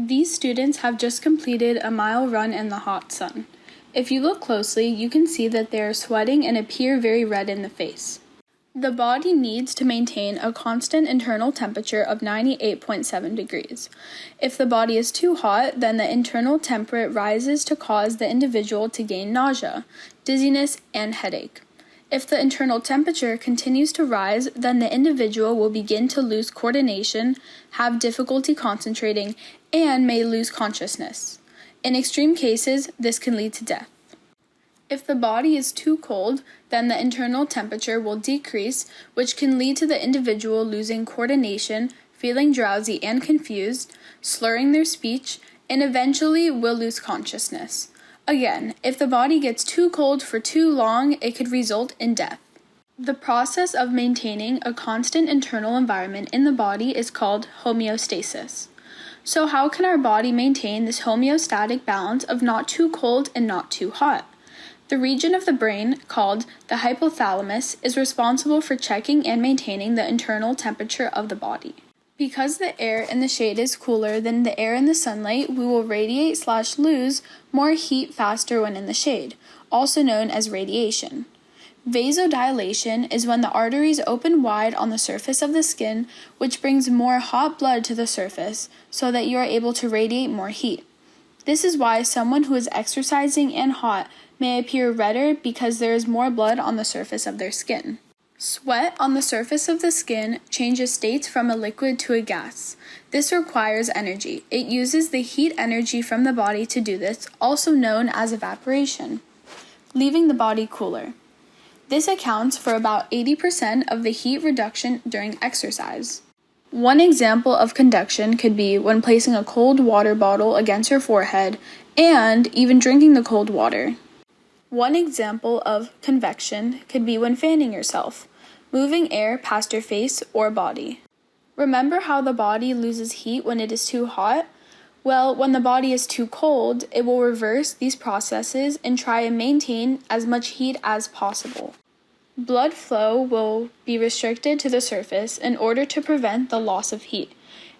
These students have just completed a mile run in the hot sun. If you look closely, you can see that they are sweating and appear very red in the face. The body needs to maintain a constant internal temperature of 98.7 degrees. If the body is too hot, then the internal temperature rises to cause the individual to gain nausea, dizziness, and headache. If the internal temperature continues to rise, then the individual will begin to lose coordination, have difficulty concentrating, and may lose consciousness. In extreme cases, this can lead to death. If the body is too cold, then the internal temperature will decrease, which can lead to the individual losing coordination, feeling drowsy and confused, slurring their speech, and eventually will lose consciousness. Again, if the body gets too cold for too long, it could result in death. The process of maintaining a constant internal environment in the body is called homeostasis. So how can our body maintain this homeostatic balance of not too cold and not too hot? The region of the brain, called the hypothalamus, is responsible for checking and maintaining the internal temperature of the body. Because the air in the shade is cooler than the air in the sunlight, we will radiate/lose more heat faster when in the shade, also known as radiation. Vasodilation is when the arteries open wide on the surface of the skin, which brings more hot blood to the surface so that you are able to radiate more heat. This is why someone who is exercising and hot may appear redder because there is more blood on the surface of their skin. Sweat on the surface of the skin changes states from a liquid to a gas. This requires energy. It uses the heat energy from the body to do this, also known as evaporation, leaving the body cooler. This accounts for about 80% of the heat reduction during exercise. One example of conduction could be when placing a cold water bottle against your forehead and even drinking the cold water. One example of convection could be when fanning yourself, moving air past your face or body. Remember how the body loses heat when it is too hot? Well, when the body is too cold, it will reverse these processes and try and maintain as much heat as possible. Blood flow will be restricted to the surface in order to prevent the loss of heat.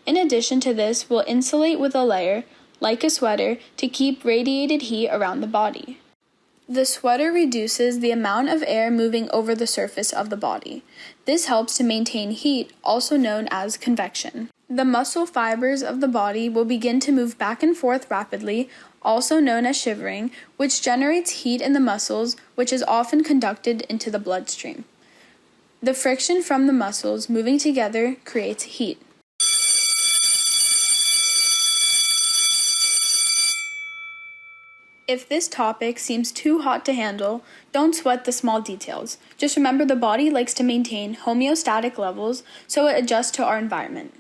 In addition to this, we'll insulate with a layer, like a sweater, to keep radiated heat around the body. The sweater reduces the amount of air moving over the surface of the body. This helps to maintain heat, also known as convection. The muscle fibers of the body will begin to move back and forth rapidly, also known as shivering, which generates heat in the muscles, which is often conducted into the bloodstream. The friction from the muscles moving together creates heat. If this topic seems too hot to handle, don't sweat the small details. Just remember the body likes to maintain homeostatic levels, so it adjusts to our environment.